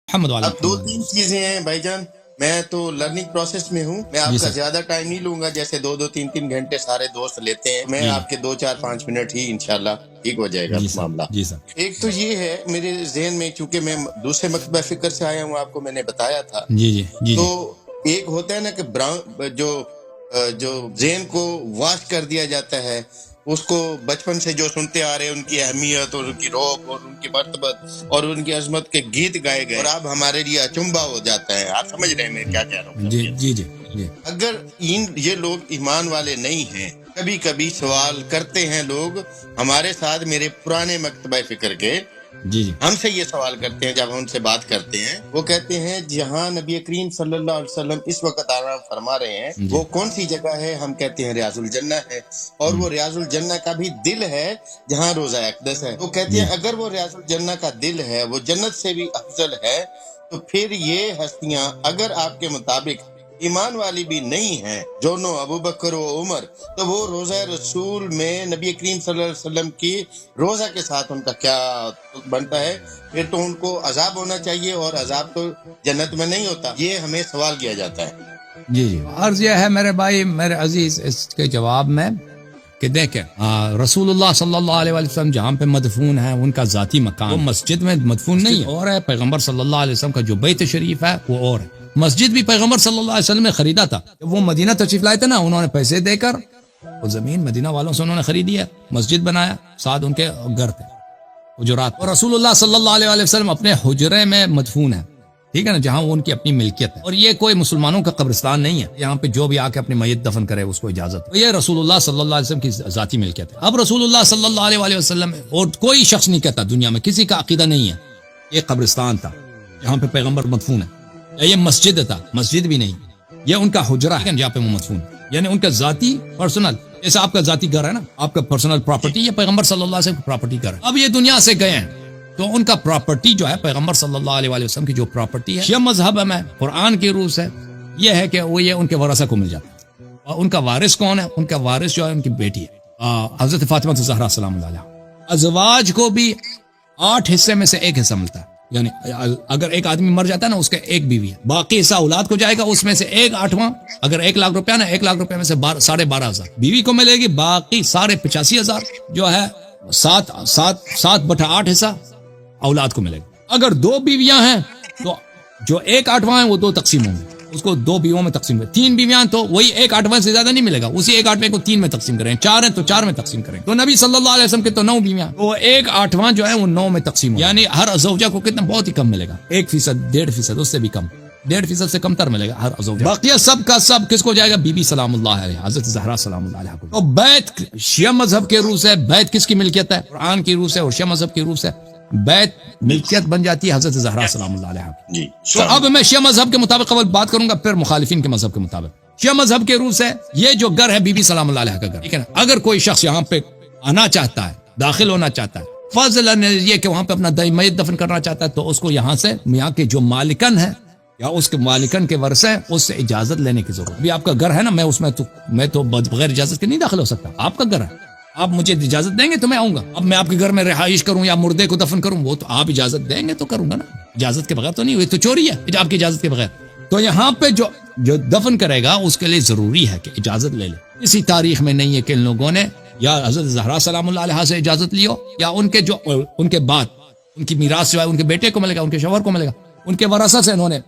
محمد والا. اب 2-3 چیزیں ہیں بھائی جان، میں تو لرننگ پروسیس میں ہوں، میں آپ کا زیادہ ٹائم نہیں لوں گا، جیسے 2-3 گھنٹے سارے دوست لیتے ہیں، میں آپ کے 2-4-5 منٹ ہی انشاءاللہ ٹھیک ہو جائے گا معاملہ. جی سر. ایک تو یہ ہے میرے ذہن میں، چونکہ میں دوسرے مکتبہ فکر سے آیا ہوں، آپ کو میں نے بتایا تھا. جی تو ایک ہوتا ہے نا کہ جو ذہن کو واش کر دیا جاتا ہے، اس کو بچپن سے جو سنتے آ رہے ہیں، ان کی اہمیت اور ان کی روح اور ان کی مرتبت اور ان کی عظمت کے گیت گائے گئے، اور اب ہمارے لیے اچنبا ہو جاتا ہے. آپ سمجھ رہے ہیں میں کیا کہہ رہا ہوں؟ جی. اگر یہ لوگ ایمان والے نہیں ہیں، کبھی کبھی سوال کرتے ہیں لوگ ہمارے ساتھ، میرے پرانے مکتبہ فکر کے جی ہم سے یہ سوال کرتے ہیں جب ہم ان سے بات کرتے ہیں، وہ کہتے ہیں جہاں نبی کریم صلی اللہ علیہ وسلم اس وقت آرام فرما رہے ہیں وہ کون سی جگہ ہے؟ ہم کہتے ہیں ریاض الجنہ ہے، اور وہ ریاض الجنہ کا بھی دل ہے جہاں روضہ اقدس ہے. وہ کہتے ہیں اگر وہ ریاض الجنہ کا دل ہے، وہ جنت سے بھی افضل ہے، تو پھر یہ ہستیاں اگر آپ کے مطابق ایمان والی بھی نہیں ہیں، جو نو ابو بکر و عمر، تو وہ روزہ رسول میں نبی کریم صلی اللہ علیہ وسلم کی روزہ کے ساتھ ان کا کیا بنتا ہے؟ پھر تو ان کو عذاب ہونا چاہیے، اور عذاب تو جنت میں نہیں ہوتا. یہ ہمیں سوال کیا جاتا ہے. جی. عرض یہ ہے میرے بھائی، میرے عزیز، اس کے جواب میں کہ دیکھیں رسول اللہ صلی اللہ علیہ وسلم جہاں پہ مدفون ہے ان کا ذاتی مکان، وہ مسجد میں مدفون نہیں ہے، اور ہے پیغمبر صلی اللہ علیہ وسلم کا جو بیت شریف ہے وہ اور ہے. مسجد بھی پیغمبر صلی اللہ علیہ وسلم نے خریدا تھا. جب وہ مدینہ تشریف لائے تھے نا، انہوں نے پیسے دے کر وہ زمین مدینہ والوں سے انہوں نے خریدی ہے، مسجد بنایا، ساتھ ان کے گھر تھے حجرات. اور رسول اللہ صلی اللہ علیہ وسلم اپنے حجرے میں مدفون ہے، ٹھیک ہے نا، جہاں وہ ان کی اپنی ملکیت ہے. اور یہ کوئی مسلمانوں کا قبرستان نہیں ہے یہاں پہ جو بھی آ کے اپنی میت دفن کرے اس کو اجازت ہے. یہ رسول اللہ صلی اللہ علیہ وسلم کی ذاتی ملکیت ہے. اب رسول اللہ صلی اللہ علیہ وسلم اور کوئی شخص نہیں کہتا دنیا میں، کسی کا عقیدہ نہیں ہے یہ قبرستان تھا جہاں پہ پیغمبر مدفون ہے، یا یہ مسجد تھا، مسجد بھی نہیں، یہ ان کا حجرہ ہے جہاں پہ وہ مدفون ہے. یعنی ان کا ذاتی پرسنل، جیسے آپ کا ذاتی گھر ہے نا، آپ کا پرسنل پراپرٹی، یہ پیغمبر صلی اللہ علیہ وسلم کی پراپرٹی گھر ہے. اب یہ دنیا سے گئے ہیں تو ان کا پراپرٹی جو ہے پیغمبر صلی اللہ علیہ وسلم کی جو پراپرٹی ہے، شیعہ مذہب میں قرآن کی روح سے یہ ہے کہ وہ یہ ان کے ورثہ کو مل جاتا ہے. اور ان کا وارث کون ہے؟ ان کا وارث جو ہے ان کی بیٹی ہے حضرت فاطمہ زہرا سلام اللہ علیہا. ازواج کو بھی 8 حصے میں سے 1 حصہ ملتا ہے. یعنی اگر ایک آدمی مر جاتا ہے نا، اس کا 1 بیوی ہے، باقی حصہ اولاد کو جائے گا، اس میں سے 1/8 اگر 1 لاکھ روپیہ نا، 1 لاکھ روپے میں سے 12,500 بیوی کو ملے گی، باقی 85,000 جو ہے 7/8 حصہ اولاد کو ملے گا. اگر 2 بیویاں ہیں تو جو 1/8 ہیں وہ 2 تقسیم ہوں گے، اس کو 2 بیویوں میں تقسیم کریں. 3 بیویاں تو وہی 1/8 سے زیادہ نہیں ملے گا، اسی 1/8 کو 3 میں تقسیم کریں. 4 ہیں تو 4 میں تقسیم کریں. تو نبی صلی اللہ علیہ وسلم کے تو 9 بیویاں، وہ 1/8 جو ہے وہ 9 میں تقسیم ہو، یعنی ہر زوجہ کو کتنا بہت ہی کم ملے گا، 1%، 1.5%، اس سے بھی کم، 1.5% سے کم تر ملے گا ہر زوجہ. باقی سب کا سب کس کو جائے گا؟ بی بی سلام اللہ علیہ، حضرت زہرا سلام اللہ علیہ کو. تو بیت شیعہ مذہب کے روح سے بیت کس کی ملکیت ہے؟ قرآن کی روح سے اور شیعہ مذہب کی روح سے بیت ملکیت بن جاتی ہے حضرت زہرا سلام اللہ علیہ. جی. تو اب میں شیعہ مذہب کے مطابق اول بات کروں گا، پھر مخالفین کے مذہب کے مطابق. شیعہ مذہب کے روح سے یہ جو گھر ہے بی بی سلام اللہ علیہ کا گھر، ٹھیک ہے نا. اگر کوئی شخص یہاں پہ آنا چاہتا ہے، داخل ہونا چاہتا ہے، فضل یہ کہ وہاں پہ اپنا میت دفن کرنا چاہتا ہے، تو اس کو یہاں سے یہاں کے جو مالکن ہے یا اس کے مالکن کے ورثہ ہیں اس سے اجازت لینے کی ضرورت. ابھی آپ کا گھر ہے نا، میں تو بغیر اجازت کے نہیں داخل ہو سکتا. آپ کا گھر ہے، آپ مجھے اجازت دیں گے تو میں آؤں گا. اب میں آپ کے گھر میں رہائش کروں یا مردے کو دفن کروں، وہ تو آپ اجازت دیں گے تو کروں گا نا. اجازت کے بغیر تو نہیں ہوئی، تو چوری ہے آپ کی اجازت کے بغیر. تو یہاں پہ جو دفن کرے گا اس کے لیے ضروری ہے کہ اجازت لے لے. اسی تاریخ میں نہیں ہے کہ ان لوگوں نے یا حضرت زہرا سلام اللہ علیہ سے اجازت لی ہو، یا ان کے بعد ان کی میراث جو ہے ان کے بیٹے کو ملے گا، ان کے شوہر کو ملے گا، ان کے ورثہ سے انہوں نے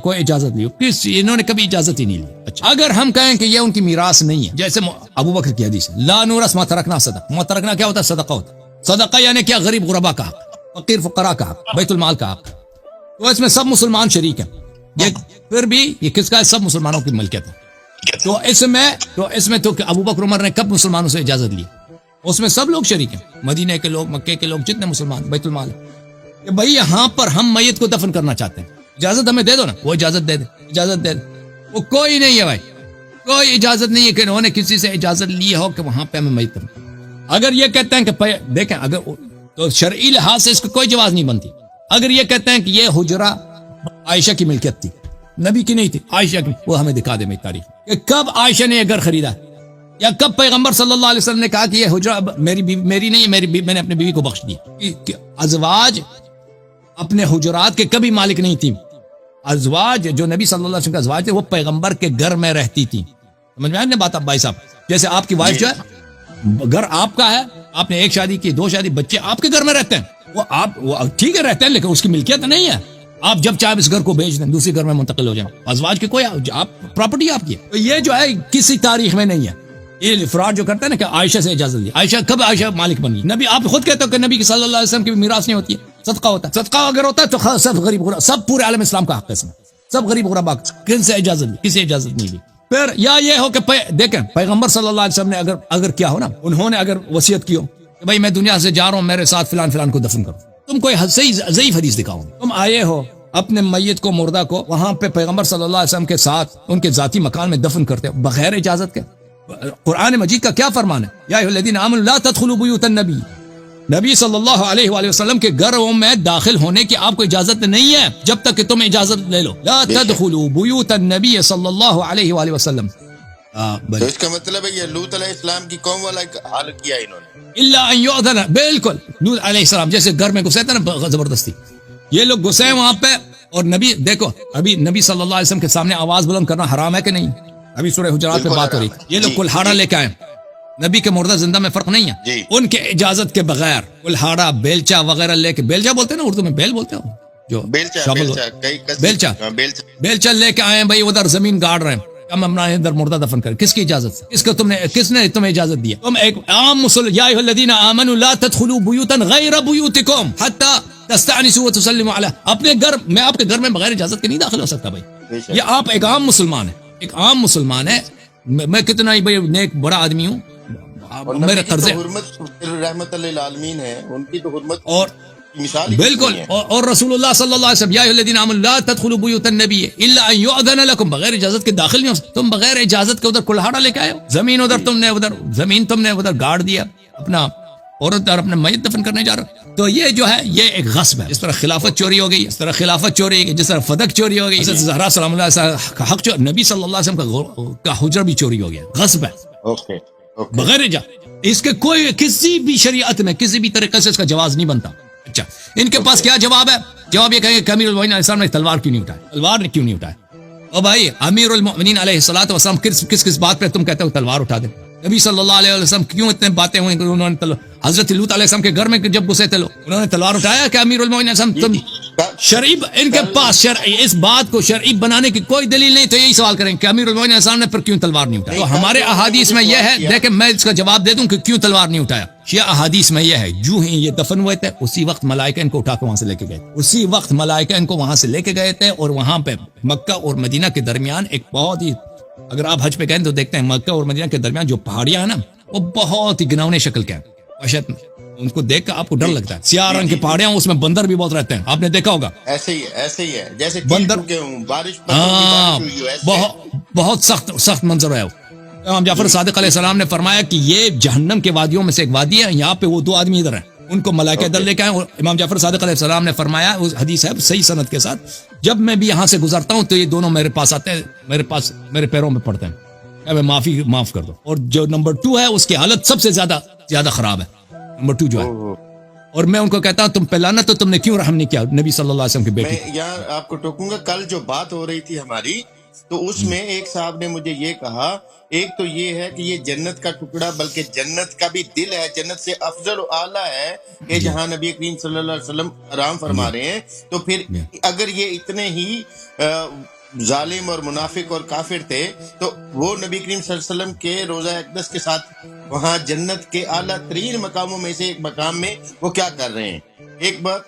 کوئی اجازت لی ہو. انہوں نے کبھی اجازت ہی نہیں لی. اچھا، اگر ہم کہیں کہ یہ ان کی میراث نہیں ہے، جیسے ابو بکر کی حدیث ہے، لا نورث ما ترکنا صدقہ. ما ترکنا کیا ہوتا ہے؟ صدقہ ہوتا ہے. صدقہ یعنی کیا؟ غریب غربا کا حق، فقیر فقراء کا حق، بیت المال کا حق. تو اس میں سب مسلمان شریک ہیں. یہ پھر بھی یہ کس کا ہے؟ سب مسلمانوں کی ملکیت ہے. تو اس میں تو ابو بکر عمر نے کب مسلمانوں سے اجازت لی؟ اس میں سب لوگ شریک ہیں، مدینہ کے لوگ، مکے کے لوگ، جتنے مسلمان، بیت المال ہے. کہ بھائی یہاں پر ہم میت کو دفن کرنا چاہتے ہیں، اجازت ہمیں دے دو نا. وہ اجازت دے دے، اجازت دے دے. وہ کوئی نہیں ہے بھائی، کوئی اجازت نہیں ہے کہ انہوں نے کسی سے اجازت لی ہو کہ وہاں پہ ہمیں میت دفن. اگر یہ کہتے ہیں کہ دیکھیں، اگر تو شرعی لحاظ سے اس کو کوئی جواز نہیں بنتی. اگر یہ کہتے ہیں کہ یہ حجرہ عائشہ کی ملکیت تھی، نبی کی نہیں تھی، عائشہ کی، وہ ہمیں دکھا دے میری تاریخ کہ کب عائشہ نے یہ گھر خریدا، یا کب پیغمبر صلی اللہ علیہ وسلم نے کہا کہ یہ حجرہ میری نہیں ہے، میں نے اپنی بیوی کو بخش دیا. ازواج اپنے حجرات کے کبھی مالک نہیں تھی. ازواج جو نبی صلی اللہ علیہ وسلم کے ازواج تھے وہ پیغمبر کے گھر میں رہتی تھی. سمجھ میں آیا بات آپ بھائی صاحب؟ جیسے آپ کی وائف جو ہے گھر آپ کا ہے, آپ نے ایک شادی کی, 2 شادی, بچے آپ کے گھر میں رہتے ہیں, وہ ٹھیک ہے رہتے ہیں لیکن اس کی ملکیت نہیں ہے. آپ جب چاہے اس گھر کو بیچ دیں, دوسری گھر میں منتقل ہو جائیں. ازواج کی کوئی آپ پراپرٹی آپ کی ہے. تو یہ جو ہے کسی تاریخ میں نہیں ہے. یہ افراد جو کرتا ہے نا کہ عائشہ سے اجازت دی, عائشہ کب عائشہ مالک بنی؟ نبی آپ خود کہتے ہو کہ نبی صلی اللہ علیہ وسلم کی میراث نہیں ہوتی ہے, صدقہ ہوتا ہے. صدقہ اگر ہوتا ہے تو سب غریب غربا, سب پورے عالم اسلام کا حق ہے, سب غریب غربا. کن سے اجازت دی؟ کسی اجازت نہیں دی. پھر یا یہ ہو کہ دیکھیں پیغمبر صلی اللہ علیہ وسلم نے اگر کیا ہو نا, انہوں نے اگر وصیت کی ہو کہ بھائی میں دنیا سے جا رہا ہوں, میرے ساتھ فلان فلان کو دفن کرو, تم کوئی ضعیف حدیث دکھاؤ. تم آئے ہو اپنے میت کو, مردہ کو وہاں پہ پیغمبر صلی اللہ علیہ وسلم کے ساتھ ان کے ذاتی مکان میں دفن کرتے ہو بغیر اجازت کے. قرآن مجید کا کیا فرمان ہے؟ یا ایھا الذین آمنوا لا تدخلوا بیوت النبی, نبی صلی اللہ علیہ وآلہ وسلم کے گھروں میں داخل ہونے کی آپ کو اجازت نہیں ہے جب تک کہ تم اجازت لے لو. لا تدخلوا بیوت النبی صلی اللہ علیہ وآلہ وسلم. تو اس کا مطلب ہے یہ لوط علیہ السلام کی قوم والا حال کیا انہوں نے. الا ان یؤذن, بالکل لوط علیہ السلام جیسے گھر میں گھسے تھے نا زبردستی, یہ لوگ گھسے وہاں پہ. اور نبی دیکھو, ابھی نبی صلی اللہ علیہ وسلم کے سامنے آواز بلند کرنا حرام ہے کہ نہیں؟ ابھی سورہ حجرات میں بات ہو رہی. یہ لوگ کلہاڑا لے کے آئے, نبی کے مردہ زندہ میں فرق نہیں ہے. ان کے اجازت کے بغیر کلہاڑا, بیلچا وغیرہ لے کے, بیلچا بولتے ہیں نا اردو میں, بیل بولتے ہیں جو بیلچا لے کے آئے بھائی, ادھر زمین گاڑ رہے ہیں, ہم اپنا ادھر مردہ دفن کریں. کس کی اجازت سے؟ کس نے تمہیں اجازت دی؟ تم ایک عام مسلم, یا ایھا الذین آمنوا لا تدخلوا بیوتا غیر بیوتکم حتی تستأنسوا وتسلموا علی. اپنے گھر میں, آپ کے گھر میں بغیر اجازت کے نہیں داخل ہو سکتا بھائی. یہ آپ ایک عام مسلمان ہے, ایک عام مسلمان ہے. میں کتنا ہی بھائی نیک بڑا آدمی ہوں, میرے قرض رحمت للعالمین ہے, ان کی تو حرمت اور مثال بالکل. اور رسول اللہ صلی اللہ علیہ وسلم یا ایھا الذین آمنوا لا تدخلوا بیوت النبی الا ان یؤذن لکم, بغیر اجازت کے داخل نہیں ہو سکتے. تم بغیر اجازت کے ادھر کلہاڑا لے کے آئے ہو, زمین ادھر تم نے ادھر گاڑ دیا, اپنا عورت اور اپنے میت دفن کرنے جا رہا. تو یہ جو ہے یہ ایک غصب ہے. جس طرح خلافت چوری ہو گئی, اس طرح خلافت چوری ہو گئی, جس طرح فدق چوری ہو گئی, زہرا سلام اللہ علیہ کا حق, نبی صلی اللہ علیہ وسلم کا حجرہ بھی چوری ہو گیا. غصب ہے بغیر اجازت. اس کے کوئی کسی بھی شریعت میں کسی بھی طریقے سے اس کا جواز نہیں بنتا. اچھا, ان کے پاس کیا جواب ہے؟ جواب یہ کہیں کہ امیر المومنین علیہ السلام نے تلوار کیوں نہیں اٹھائی؟ تلوار نے کیوں نہیں اٹھائی؟ او بھائی, امیر المومنین علیہ الصلوۃ والسلام کس بات پہ تم کہتے ہو تلوار اٹھا دیں؟ نبی صلی اللہ علیہ وسلم کیوں اتنے باتیں ہوئی کہ انہوں نے حضرت لوط علیہ السلام کے گھر میں جب گھسے تھے لوگ, انہوں نے تلوار اٹھایا کہ امیر المومنین علیہ السلام تم شرعی, ان کے پاس شرعی اس بات کو شرعی بنانے کی کوئی دلیل نہیں. تو یہی سوال کریں کہ امیر المومنین علیہ السلام نے پھر کیوں تلوار نہیں اٹھایا؟ تو ہمارے احادیث میں یہ ہے, دیکھیں میں اس کا جواب دے دوں کہ کیوں تلوار نہیں اٹھایا. شیعہ احادیث میں یہ ہے, جو ہی یہ دفن ہوئے تھے اسی وقت ملائکہ ان کو اٹھا کے وہاں سے لے کے گئے, اسی وقت ملائکہ ان کو وہاں سے لے کے گئے تھے. اور وہاں پہ مکہ اور مدینہ کے درمیان ایک بہت ہی, اگر آپ حج پہ گئے تو دیکھتے ہیں مکہ اور مدینہ کے درمیان جو پہاڑیاں ہیں نا وہ بہت ہی گنونے شکل کے ہیں. وحشت, ان کو دیکھ کر آپ کو ڈر لگتا ہے. سیاہ رنگ کے پہاڑیاں, اس میں بندر بھی بہت رہتے ہیں, آپ نے دیکھا ہوگا. ایسے ہی ہے جیسے بندر, بارش بہت سخت منظر ہے. امام جعفر صادق علیہ السلام نے فرمایا کہ یہ جہنم کے وادیوں میں سے ایک وادی ہے, یہاں پہ وہ 2 آدمی ادھر ہیں, ان کو ملائکہ ادھر لے کے آئے. اور امام جعفر صادق علیہ السلام نے فرمایا, اس حدیث ہے صحیح سند کے ساتھ, جب میں بھی یہاں سے گزرتا ہوں تو یہ دونوں میرے پاس آتے ہیں, میرے پیروں میں پڑتے ہیں, معاف کر دو. اور جو نمبر 2 ہے اس کی حالت سب سے زیادہ خراب ہے, نمبر 2 جو ہے. اور میں ان کو کہتا ہوں تم پہ لعنت, تو تم نے کیوں رحم نہیں کیا نبی صلی اللہ علیہ وسلم کے بیٹے؟ میں یہاں آپ کو ٹوکوں گا. کل جو بات ہو رہی تھی ہماری, تو اس میں ایک صاحب نے مجھے یہ کہا, ایک تو یہ ہے کہ یہ جنت کا ٹکڑا بلکہ جنت کا بھی دل ہے, جنت سے افضل و اعلیٰ ہے کہ جہاں نبی کریم صلی اللہ علیہ وسلم آرام فرما رہے ہیں. تو پھر اگر یہ اتنے ہی ظالم اور منافق اور کافر تھے تو وہ نبی کریم صلی اللہ علیہ وسلم کے روضہ اقدس کے ساتھ وہاں جنت کے اعلیٰ ترین مقاموں میں سے ایک مقام میں وہ کیا کر رہے ہیں؟ ایک بات.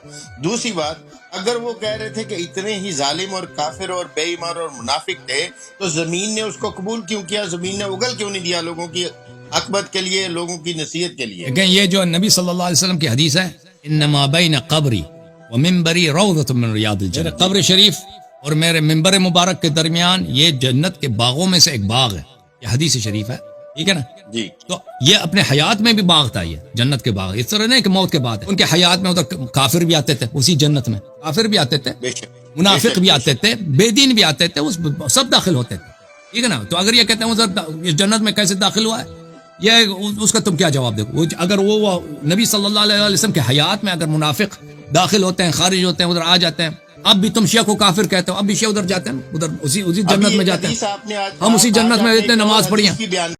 دوسری بات, اگر وہ کہہ رہے تھے کہ اتنے ہی ظالم اور کافر اور بے ایمان اور منافق تھے تو زمین نے اس کو قبول کیوں کیا؟ زمین نے اگل کیوں نہیں دیا لوگوں کی عاقبت کے لیے, لوگوں کی نصیحت کے لیے؟ لیکن یہ جو نبی صلی اللہ علیہ وسلم کی حدیث ہے, انما بین قبری و منبری روضۃ من ریاض الجنہ, قبر شریف اور میرے منبر مبارک کے درمیان یہ جنت کے باغوں میں سے ایک باغ ہے. یہ حدیث شریف ہے, ٹھیک ہے نا جی. تو یہ اپنے حیات میں بھی باغ تھا, یہ جنت کے باغ. اس طرح نہیں کہ موت کے بعد ہے, ان کے حیات میں ادھر کافر بھی آتے تھے, اسی جنت میں کافر بھی آتے تھے, منافق بھی آتے تھے, بے دین بھی آتے تھے, اس سب داخل ہوتے تھے, ٹھیک ہے نا. تو اگر یہ کہتے ہیں ادھر جنت میں کیسے داخل ہوا ہے, یہ اس کا تم کیا جواب دو؟ اگر وہ نبی صلی اللہ علیہ وسلم کے حیات میں اگر منافق داخل ہوتے ہیں، خارج ہوتے ہیں، ادھر آ جاتے ہیں، اب بھی تم شیعہ کو کافر کہتے ہو، اب بھی شیعہ ادھر جاتے ہیں، ادھر اسی جنت میں جاتے ہیں، ہم اسی جنت میں اتنے نماز پڑھی ہیں۔